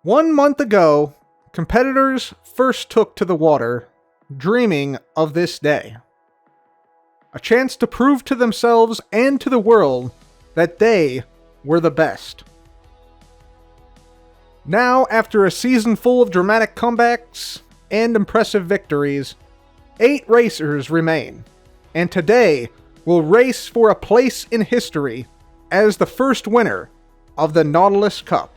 1 month ago, competitors first took to the water, dreaming of this day. A chance to prove to themselves and to the world that they were the best. Now, after a season full of dramatic comebacks and impressive victories, 8 racers remain, and today will race for a place in history as the first winner of the Nautilus Cup.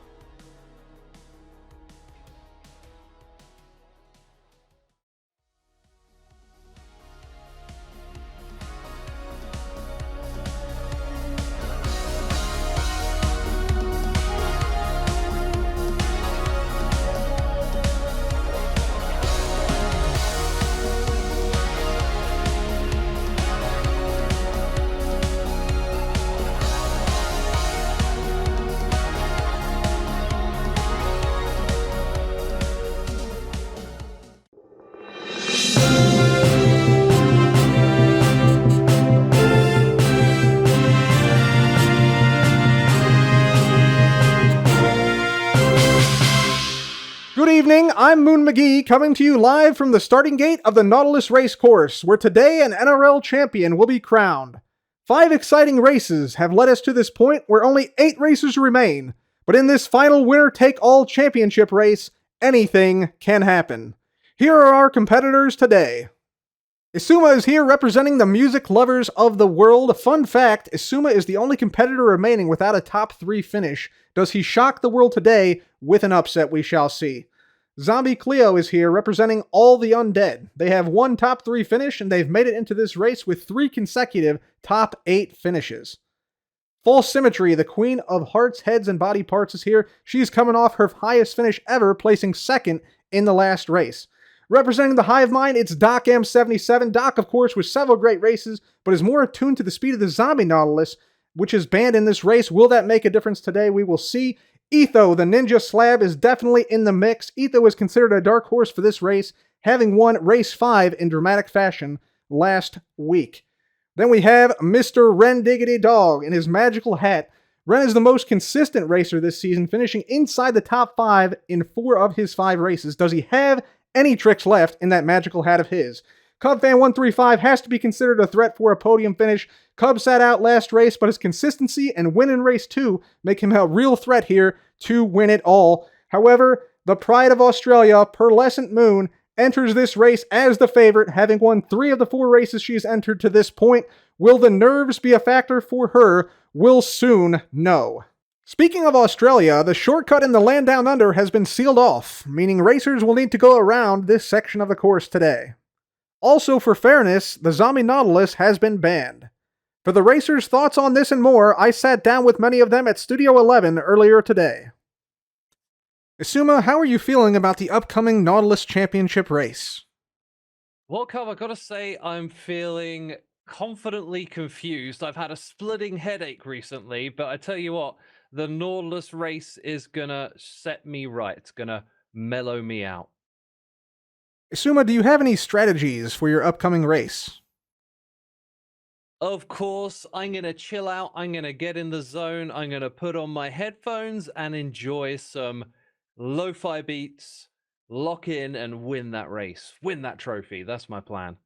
Good evening, I'm Moon McGee, coming to you live from the starting gate of the Nautilus race course, where today an NRL champion will be crowned. 5 exciting races have led us to this point where only 8 racers remain, but in this final winner-take-all championship race, anything can happen. Here are our competitors today. Isuma is here representing the music lovers of the world. Fun fact, Isuma is the only competitor remaining without a top 3 finish. Does he shock the world today with an upset? We shall see. Zombie Cleo is here representing all the undead. They have 1 top 3 finish and they've made it into this race with 3 consecutive top 8 finishes. False Symmetry, the queen of hearts, heads, and body parts is here. She's coming off her highest finish ever, placing 2nd in the last race. Representing the Hive Mind, it's Doc M77. Doc, of course, with several great races, but is more attuned to the speed of the Zombie Nautilus, which is banned in this race. Will that make a difference today? We will see. Etho, the Ninja Slab, is definitely in the mix. Etho is considered a dark horse for this race, having won race 5 in dramatic fashion last week. Then we have Mr. Ren Diggity Dog in his magical hat. Ren is the most consistent racer this season, finishing inside the top 5 in 4 of his 5 races. Does he have any tricks left in that magical hat of his? CubFan135 has to be considered a threat for a podium finish. Cub sat out last race, but his consistency and win in race 2 make him a real threat here to win it all. However, the pride of Australia, Pearlescent Moon, enters this race as the favorite, having won 3 of the 4 races she's entered to this point. Will the nerves be a factor for her? We'll soon know. Speaking of Australia, the shortcut in the land down under has been sealed off, meaning racers will need to go around this section of the course today. Also, for fairness, the Zombie Nautilus has been banned. For the racers' thoughts on this and more, I sat down with many of them at Studio 11 earlier today. Isuma, how are you feeling about the upcoming Nautilus Championship race? Well, Cub, I've got to say I'm feeling confidently confused. I've had a splitting headache recently, but I tell you what, the Nautilus race is gonna set me right. It's gonna mellow me out. Isuma, do you have any strategies for your upcoming race? Of course, I'm gonna chill out. I'm gonna get in the zone. I'm gonna put on my headphones and enjoy some lo-fi beats, lock in and win that race. Win that trophy. That's my plan.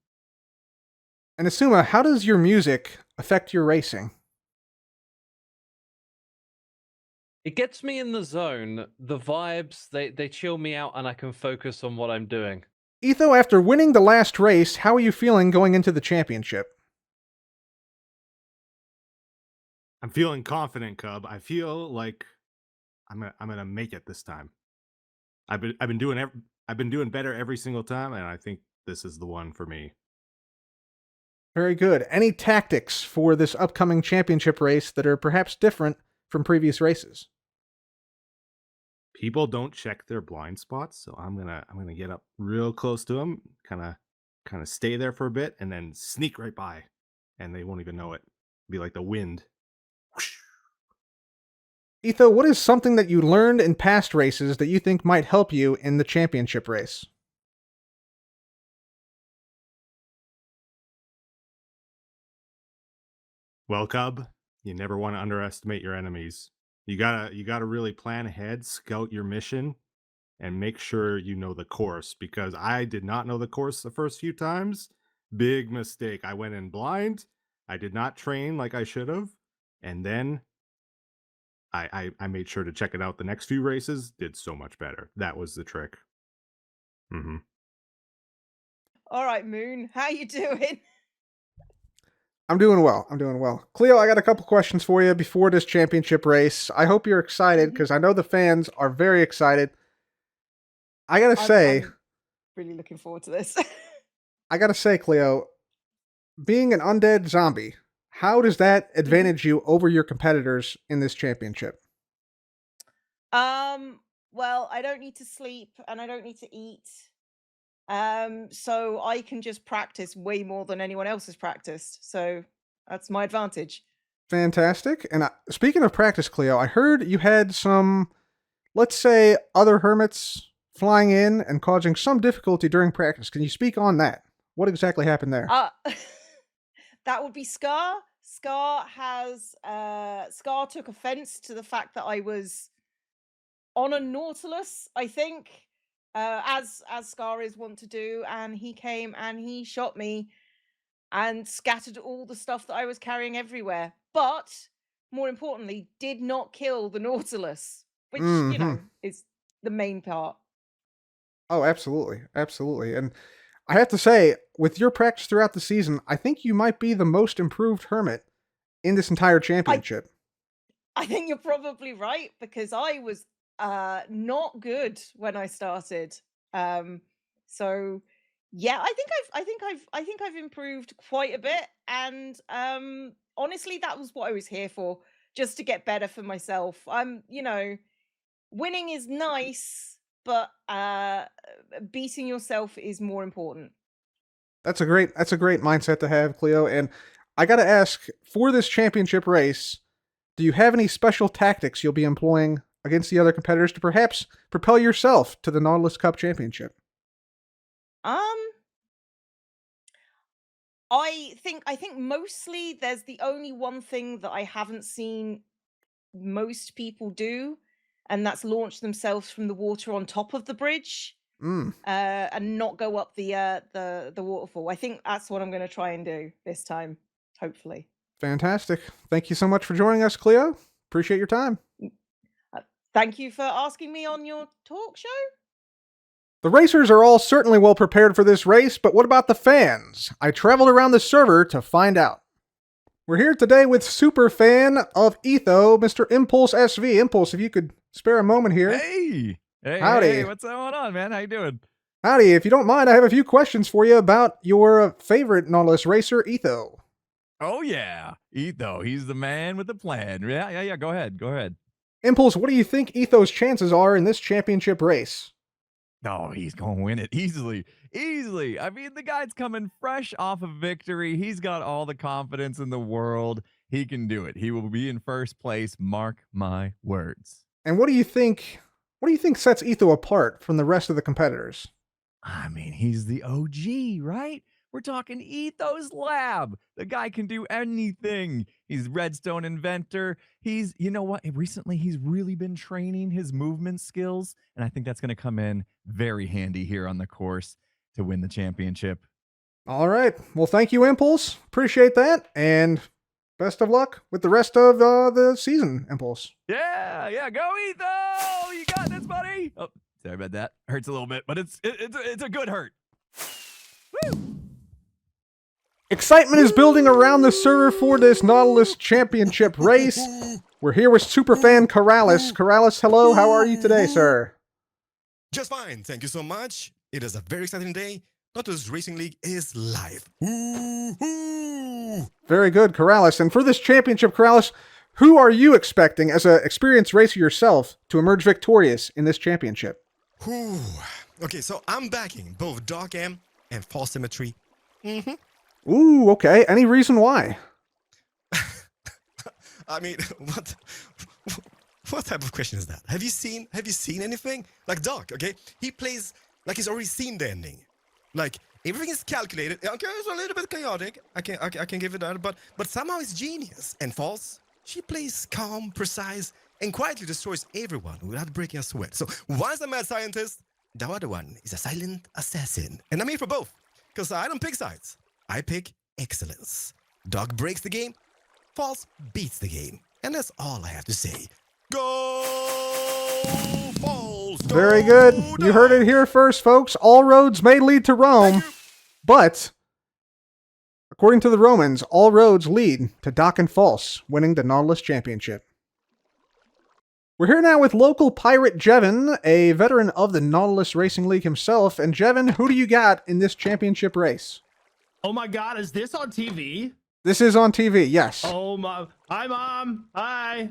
And Isuma, how does your music affect your racing? It gets me in the zone. The vibes, they chill me out and I can focus on what I'm doing. Etho, after winning the last race, how are you feeling going into the championship? I'm feeling confident, Cub. I feel like I'm gonna make it this time. I've been doing better every single time, and I think this is the one for me. Very good. Any tactics for this upcoming championship race that are perhaps different from previous races? People don't check their blind spots, so I'm gonna get up real close to them, kind of stay there for a bit, and then sneak right by, and they won't even know it. Be like the wind. Whoosh. Etho, what is something that you learned in past races that you think might help you in the championship race? Well, Cub, you never want to underestimate your enemies. You gotta really plan ahead, scout your mission, and make sure you know the course, because I did not know the course the first few times. Big mistake. I went in blind. I did not train like I should have. And then I made sure to check it out the next few races. Did so much better. That was the trick. Hmm. All right, Moon, how you doing? I'm doing well. I'm doing well. Cleo, I got a couple questions for you before this championship race. I hope you're excited because I know the fans are very excited. I gotta say, I'm really looking forward to this. Cleo, being an undead zombie, how does that advantage you over your competitors in this championship? Well, I don't need to sleep and I don't need to eat. So I can just practice way more than anyone else has practiced. So that's my advantage. Fantastic. And speaking of practice, Cleo, I heard you had some, let's say, other hermits flying in and causing some difficulty during practice. Can you speak on that? What exactly happened there? That would be Scar. Scar took offense to the fact that I was on a Nautilus, I think, as Scar is wont to do, and he came and he shot me and scattered all the stuff that I was carrying everywhere. But more importantly, did not kill the Nautilus, which is the main part. Oh, absolutely. Absolutely. And I have to say, with your practice throughout the season, I think you might be the most improved hermit in this entire championship. I think you're probably right, because I was not good when I started. So yeah, I think I've improved quite a bit, and honestly, that was what I was here for, just to get better for myself. Winning is nice, but beating yourself is more important. That's a great mindset to have, Cleo. And I got to ask, for this championship race, do you have any special tactics you'll be employing against the other competitors to perhaps propel yourself to the Nautilus Cup Championship? I think mostly there's the only one thing that I haven't seen most people do, and that's launch themselves from the water on top of the bridge, and not go up the waterfall. I think that's what I'm going to try and do this time, hopefully. Fantastic. Thank you so much for joining us, Cleo. Appreciate your time. Thank you for asking me on your talk show. The racers are all certainly well prepared for this race, but what about the fans? I traveled around the server to find out. We're here today with super fan of Etho, Mr. Impulse SV. Impulse, if you could spare a moment here. Hey, howdy. Hey, what's going on, man? How you doing? Howdy. If you don't mind, I have a few questions for you about your favorite Nautilus racer, Etho. Oh yeah, Etho. He's the man with the plan. Yeah. Go ahead. Impulse, what do you think Etho's chances are in this championship race? Oh, he's going to win it easily. I mean, the guy's coming fresh off of victory. He's got all the confidence in the world. He can do it. He will be in first place. Mark my words. And what do you think sets Etho apart from the rest of the competitors? I mean, he's the OG, right? We're talking Etho's lab. The guy can do anything. He's Redstone inventor. You know what? Recently, he's really been training his movement skills, and I think that's going to come in very handy here on the course to win the championship. All right. Well, thank you, Impulse. Appreciate that, and best of luck with the rest of the season, Impulse. Yeah. Go, Etho! You got this, buddy. Oh, sorry about that. Hurts a little bit, but it's a good hurt. Woo! Excitement is building around the server for this Nautilus Championship race. We're here with superfan Corrales. Corrales, hello. How are you today, sir? Just fine. Thank you so much. It is a very exciting day. Nautilus Racing League is live. Very good, Corrales. And for this championship, Corrales, who are you expecting as an experienced racer yourself to emerge victorious in this championship? Okay, so I'm backing both Dark M and False Symmetry. Ooh, okay. Any reason why? I mean, what type of question is that? Have you seen anything? Like Dark, okay? He plays like he's already seen the ending. Like everything is calculated. Okay, it's a little bit chaotic. I can give it that, but somehow it's genius. And False, she plays calm, precise, and quietly destroys everyone without breaking a sweat. So one's a mad scientist, the other one is a silent assassin. And I'm here for both, because I don't pick sides. I pick excellence. Dog breaks the game, False beats the game. And that's all I have to say. Go False! Go Very good. You heard it Dogs! here first, folks. All roads may lead to Rome, but according to the Romans, all roads lead to Doc and False winning the Nautilus Championship. We're here now with local pirate Jevin, a veteran of the Nautilus Racing League himself. And Jevin, who do you got in this championship race? Oh my God, is this on TV? This is on TV, yes. Oh my! Hi, Mom. Hi.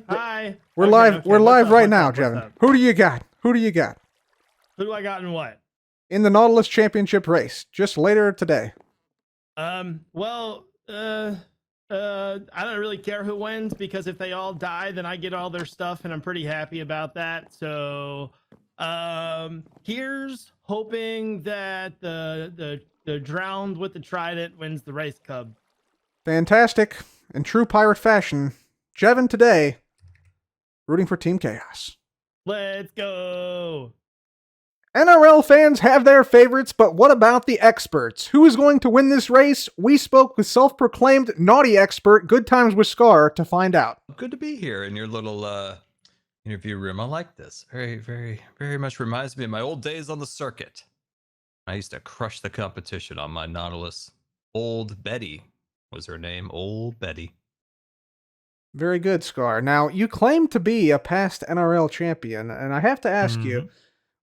We're Okay, live. okay, We're what's live up, right what's now, up, what's Jevin. up? Who do you got? Who do you got Who do I got in what? in the Nautilus Championship race just later today? Well, I don't really care who wins because if they all die, then I get all their stuff, and I'm pretty happy about that. So, here's hoping that the drowned with the trident wins the race, Cub. Fantastic. In true pirate fashion, Jevin today rooting for Team Chaos. Let's go. NRL fans have their favorites, but what about the experts? Who is going to win this race? We spoke with self-proclaimed naughty expert Good Times with Scar to find out. Good to be here in your little interview room. I like this. Very much reminds me of my old days on the circuit. I used to crush the competition on my Nautilus. Old Betty was her name. Old Betty. Very good, Scar. Now, you claim to be a past NRL champion, and I have to ask you,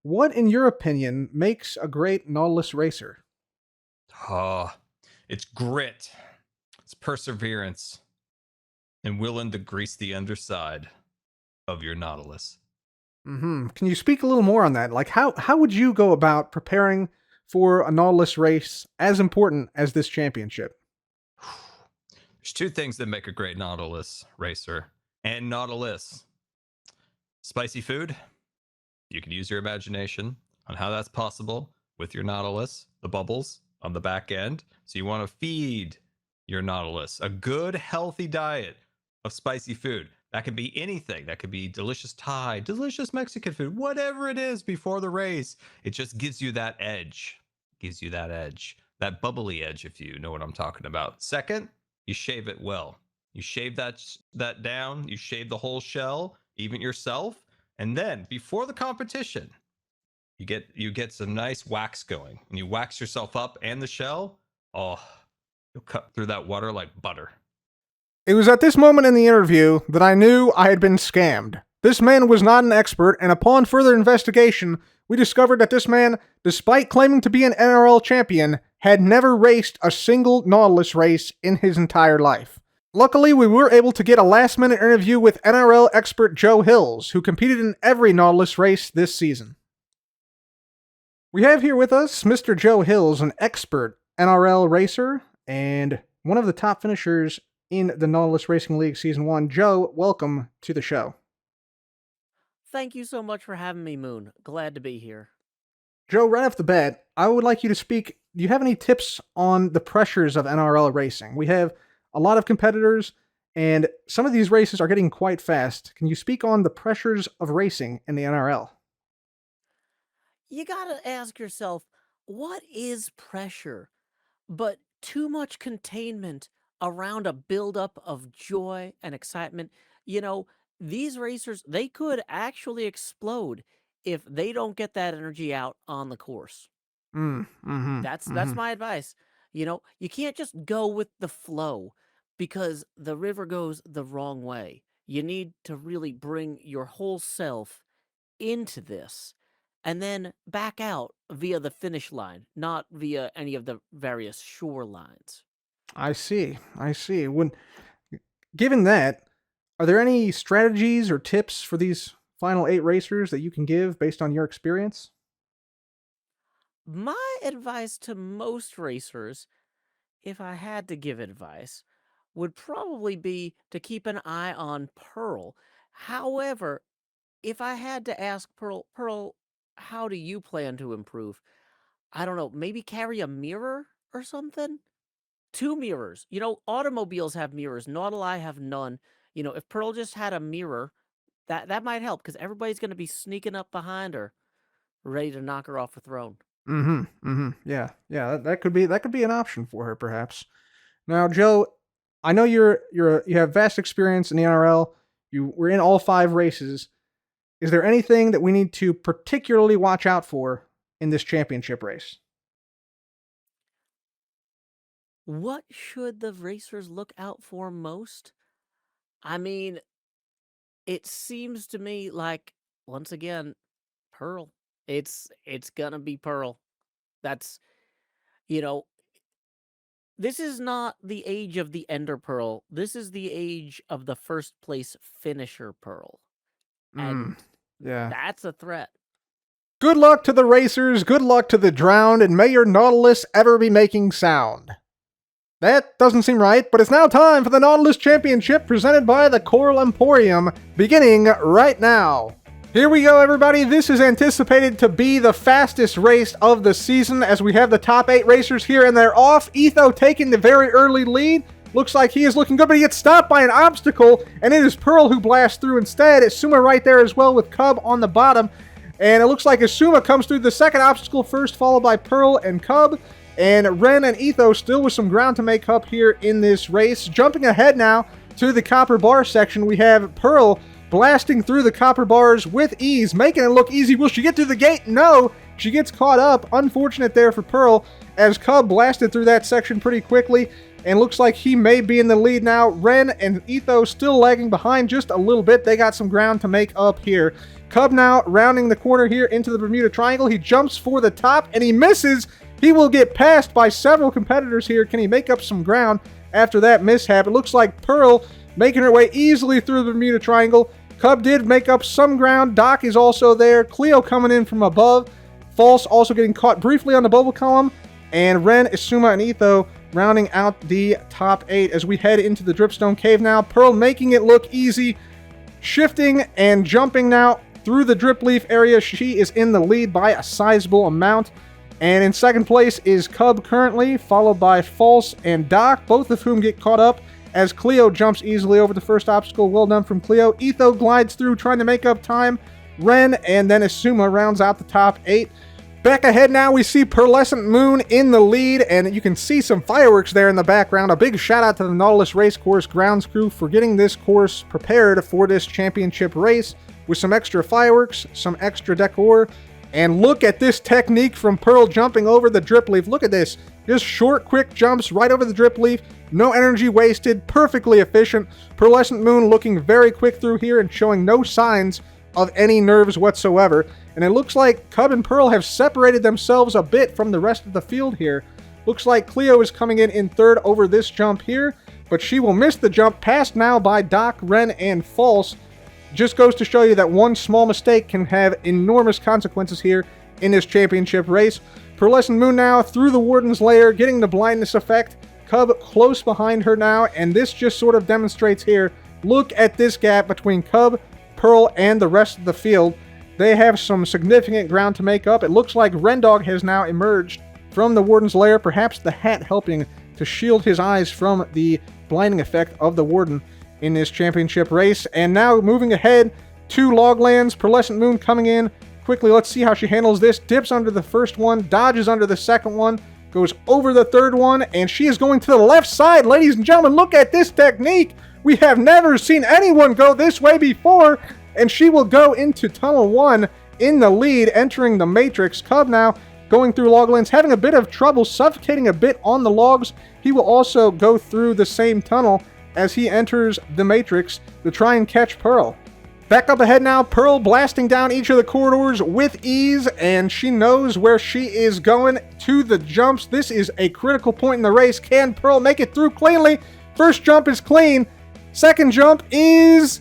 what, in your opinion, makes a great Nautilus racer? Oh, it's grit. It's perseverance. And willing to grease the underside of your Nautilus. Can you speak a little more on that? Like, how would you go about preparing for a Nautilus race as important as this championship? There's two things that make a great Nautilus racer and Nautilus. Spicy food. You can use your imagination on how that's possible with your Nautilus, the bubbles on the back end. So you want to feed your Nautilus a good, healthy diet of spicy food. That could be anything. That could be delicious Thai, delicious Mexican food, whatever it is before the race. It just gives you that edge. Gives you that edge. That bubbly edge, if you know what I'm talking about. Second, you shave it well. You shave that down. You shave the whole shell, even yourself. And then before the competition, you get some nice wax going. And you wax yourself up and the shell. Oh, you'll cut through that water like butter. It was at this moment in the interview that I knew I had been scammed. This man was not an expert, and upon further investigation, we discovered that this man, despite claiming to be an NRL champion, had never raced a single Nautilus race in his entire life. Luckily, we were able to get a last-minute interview with NRL expert Joe Hills, who competed in every Nautilus race this season. We have here with us Mr. Joe Hills, an expert NRL racer, and one of the top finishers in the Nautilus Racing League Season 1. Joe, welcome to the show. Thank you so much for having me, Moon. Glad to be here. Joe, right off the bat, I would like you to speak. Do you have any tips on the pressures of NRL racing? We have a lot of competitors, and some of these races are getting quite fast. Can you speak on the pressures of racing in the NRL? You gotta ask yourself, what is pressure? But too much containment around a buildup of joy and excitement. You know, these racers, they could actually explode if they don't get that energy out on the course. That's my advice. You know, you can't just go with the flow because the river goes the wrong way. You need to really bring your whole self into this and then back out via the finish line, not via any of the various shore lines. I see. Given that, are there any strategies or tips for these final 8 racers that you can give based on your experience? My advice to most racers, if I had to give advice, would probably be to keep an eye on Pearl. However, if I had to ask Pearl, how do you plan to improve? I don't know, maybe carry a mirror or something? 2 mirrors. You know, automobiles have mirrors. Nautili have none. You know, if Pearl just had a mirror, that might help because everybody's going to be sneaking up behind her, ready to knock her off her throne. Yeah. That could be an option for her, perhaps. Now, Joe, I know you have vast experience in the NRL. You were in all 5 races. Is there anything that we need to particularly watch out for in this championship race? What should the racers look out for most? I mean, it seems to me like, once again, Pearl. It's gonna be Pearl. That's, you know, this is not the age of the Ender Pearl. This is the age of the first place finisher Pearl. And Yeah. that's a threat. Good luck to the racers, good luck to the drowned, and may your Nautilus ever be making sound. That doesn't seem right, but it's now time for the Nautilus Championship presented by the Coral Emporium, beginning right now. Here we go, everybody. This is anticipated to be the fastest race of the season as we have the top 8 racers here and they're off. Etho taking the very early lead. Looks like he is looking good, but he gets stopped by an obstacle, and it is Pearl who blasts through instead. It's Suma right there as well with Cub on the bottom. And it looks like Asuma comes through the second obstacle first, followed by Pearl and Cub. And Ren and Etho still with some ground to make up here in this race. Jumping ahead now to the copper bar section, we have Pearl blasting through the copper bars with ease, making it look easy. Will she get through the gate? No, she gets caught up. Unfortunate there for Pearl as Cub blasted through that section pretty quickly. And looks like he may be in the lead now. Ren and Etho still lagging behind just a little bit. They got some ground to make up here. Cub now rounding the corner here into the Bermuda Triangle. He jumps for the top and he misses. He will get passed by several competitors here. Can he make up some ground after that mishap? It looks like Pearl making her way easily through the Bermuda Triangle. Cub did make up some ground. Doc is also there. Cleo coming in from above. False also getting caught briefly on the bubble column. And Ren, Asuma, and Etho rounding out the top 8 as we head into the Dripstone Cave now. Pearl making it look easy. Shifting and jumping now through the drip leaf area. She is in the lead by a sizable amount. And in second place is Cub currently, followed by False and Doc, both of whom get caught up as Cleo jumps easily over the first obstacle. Well done from Cleo. Etho glides through trying to make up time. Ren and then Asuma rounds out the top 8. Back ahead now, we see Pearlescent Moon in the lead, and you can see some fireworks there in the background. A big shout out to the Nautilus Racecourse grounds crew for getting this course prepared for this championship race with some extra fireworks, some extra decor. And look at this technique from Pearl jumping over the drip leaf. Look at this. Just short, quick jumps right over the drip leaf. No energy wasted. Perfectly efficient. Pearlescent Moon looking very quick through here and showing no signs of any nerves whatsoever. And it looks like Cub and Pearl have separated themselves a bit from the rest of the field here. Looks like Cleo is coming in third over this jump here, but she will miss the jump, passed now by Doc, Ren, and False. Just goes to show you that one small mistake can have enormous consequences here in this championship race. Pearlescent Moon now through the Warden's Lair, getting the blindness effect. Cub close behind her now, and this just sort of demonstrates here. Look at this gap between Cub, Pearl, and the rest of the field. They have some significant ground to make up. It looks like Rendog has now emerged from the Warden's Lair, perhaps the hat helping to shield his eyes from the blinding effect of the Warden in this championship race. And now moving ahead to Loglands, Pearlescent Moon coming in quickly. Let's see how she handles this. Dips under the first one, dodges under the second one, goes over the third one, and she is going to the left side. Ladies and gentlemen, look at this technique. We have never seen anyone go this way before, and she will go into Tunnel 1 in the lead, entering the Matrix. Cub now going through Loglands, having a bit of trouble, suffocating a bit on the logs. He will also go through the same tunnel as he enters the Matrix to try and catch Pearl. Back up ahead now, Pearl blasting down each of the corridors with ease, and she knows where she is going to the jumps. This is a critical point in the race. Can Pearl make it through cleanly? First jump is clean. Second jump is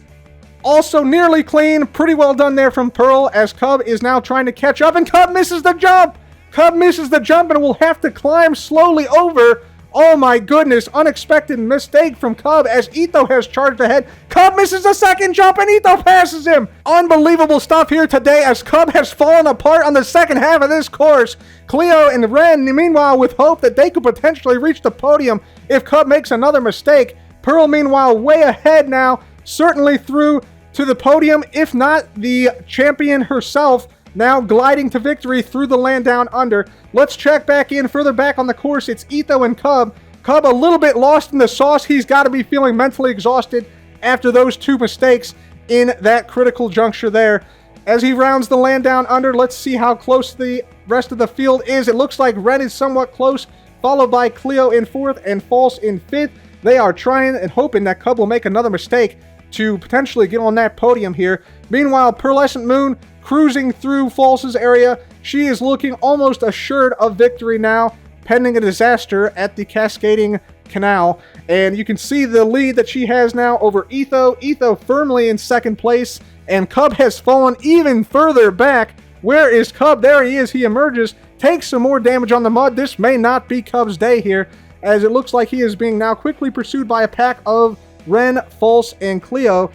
also nearly clean. Pretty well done there from Pearl as Cub is now trying to catch up, and Cub misses the jump! Cub misses the jump and will have to climb slowly over. Oh my goodness, unexpected mistake from Cub as Etho has charged ahead. Cub misses a second jump and Etho passes him. Unbelievable stuff here today as Cub has fallen apart on the second half of this course. Cleo and Ren, meanwhile, with hope that they could potentially reach the podium if Cub makes another mistake. Pearl, meanwhile, way ahead now, certainly through to the podium, if not the champion herself, now gliding to victory through the land down under. Let's check back in further back on the course. It's Etho and Cub. Cub a little bit lost in the sauce. He's got to be feeling mentally exhausted after those two mistakes in that critical juncture there. As he rounds the land down under, let's see how close the rest of the field is. It looks like Ren is somewhat close, followed by Cleo in 4th and False in 5th. They are trying and hoping that Cub will make another mistake to potentially get on that podium here. Meanwhile, Pearlescent Moon cruising through False's area. She is looking almost assured of victory now, pending a disaster at the Cascading Canal. And you can see the lead that she has now over Etho. Etho firmly in 2nd place, and Cub has fallen even further back. Where is Cub? There he is. He emerges, takes some more damage on the mud. This may not be Cub's day here, as it looks like he is being now quickly pursued by a pack of Ren, False, and Cleo,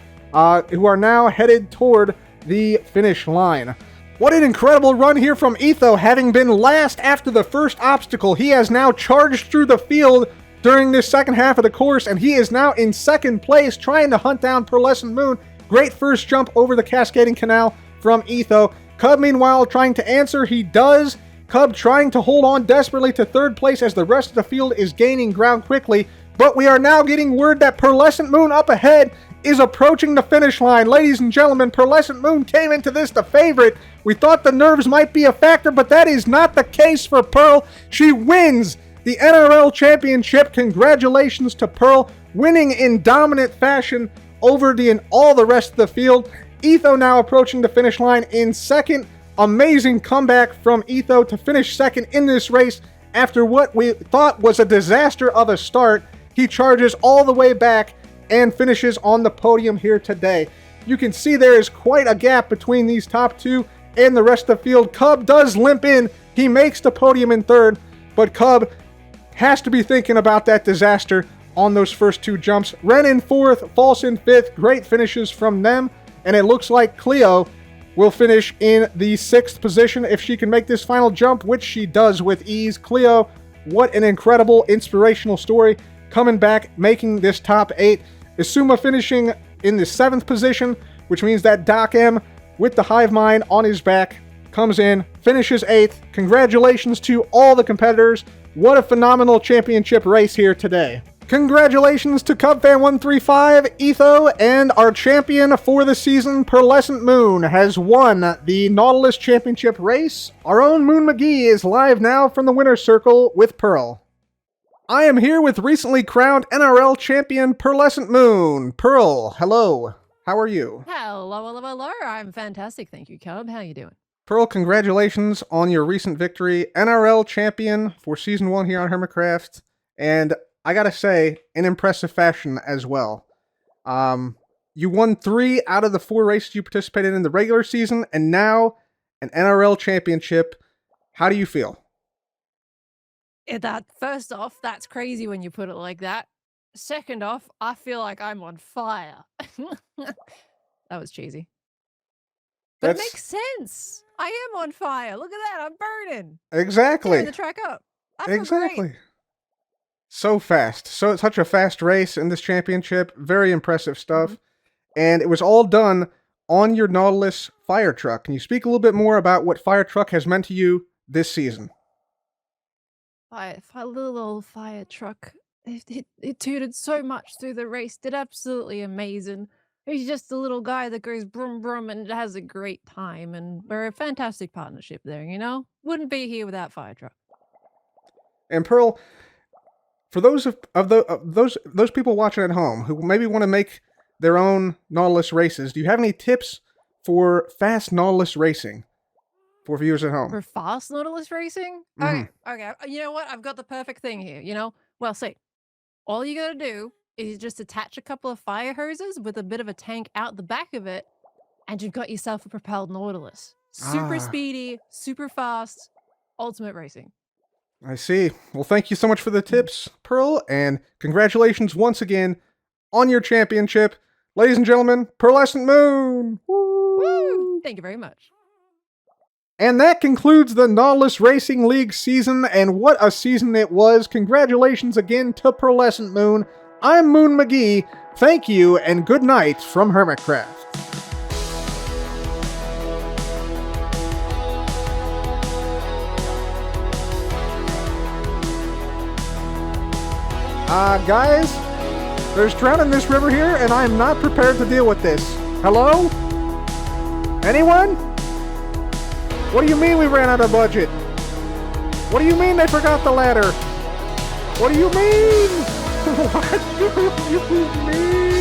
who are now headed toward the finish line. What an incredible run here from Etho, having been last after the first obstacle. He has now charged through the field during this second half of the course, and he is now in 2nd place, trying to hunt down Pearlescent Moon. Great first jump over the Cascading Canal from Etho. Cub, meanwhile, trying to answer. He does. Cub trying to hold on desperately to 3rd place as the rest of the field is gaining ground quickly. But we are now getting word that Pearlescent Moon up ahead is approaching the finish line. Ladies and gentlemen, Pearlescent Moon came into this the favorite. We thought the nerves might be a factor, but that is not the case for Pearl. She wins the NRL Championship. Congratulations to Pearl, winning in dominant fashion over all the rest of the field. Etho now approaching the finish line in 2nd. Amazing comeback from Etho to finish 2nd in this race after what we thought was a disaster of a start. He charges all the way back and finishes on the podium here today. You can see there is quite a gap between these top two and the rest of the field. Cub does limp in. He makes the podium in 3rd, but Cub has to be thinking about that disaster on those first 2 jumps. Ren in 4th, False in 5th. Great finishes from them. And it looks like Cleo will finish in the 6th position if she can make this final jump, which she does with ease. Cleo, what an incredible, inspirational story. Coming back, making this top 8. Isuma finishing in the 7th position, which means that Doc M, with the hive mind on his back, comes in, finishes 8th. Congratulations to all the competitors. What a phenomenal championship race here today. Congratulations to CubFan135, Etho, and our champion for the season, Pearlescent Moon, has won the Nautilus Championship race. Our own Moon McGee is live now from the winner's circle with Pearl. I am here with recently crowned NRL champion Pearlescent Moon. Pearl, hello. How are you? Hello. I'm fantastic. Thank you, Cub. How you doing? Pearl, congratulations on your recent victory. NRL champion for Season 1 here on Hermitcraft. And I gotta say, in impressive fashion as well. You won 3 out of the 4 races you participated in the regular season, and now an NRL championship. How do you feel? First off, that's crazy when you put it like that. Second off, I feel like I'm on fire. That was cheesy. But it makes sense. I am on fire. Look at that. I'm burning. Exactly. Tearing the track up. I feel Exactly. great. So fast. Such a fast race in this championship. Very impressive stuff. And it was all done on your Nautilus fire truck. Can you speak a little bit more about what fire truck has meant to you this season? Little old fire truck. It tooted so much through the race. Did absolutely amazing. He's just a little guy that goes brum brum and has a great time. And we're a fantastic partnership there, you know? Wouldn't be here without fire truck. And Pearl, for those those people watching at home who maybe want to make their own Nautilus races, do you have any tips for fast Nautilus racing for viewers at home? For fast Nautilus racing? Okay. You know what? I've got the perfect thing here, you know? Well, see, all you gotta do is just attach a couple of fire hoses with a bit of a tank out the back of it, and you've got yourself a propelled Nautilus. Super speedy, super fast, ultimate racing. I see. Well, thank you so much for the tips, Pearl, and congratulations once again on your championship. Ladies and gentlemen, Pearlescent Moon! Woo! Woo! Thank you very much. And that concludes the Nautilus Racing League season, and what a season it was. Congratulations again to Pearlescent Moon. I'm Moon McGee. Thank you, and good night from Hermitcraft. Guys, there's trout in this river here, and I am not prepared to deal with this. Hello? Anyone? What do you mean we ran out of budget? What do you mean they forgot the ladder? What do you mean? What do you mean?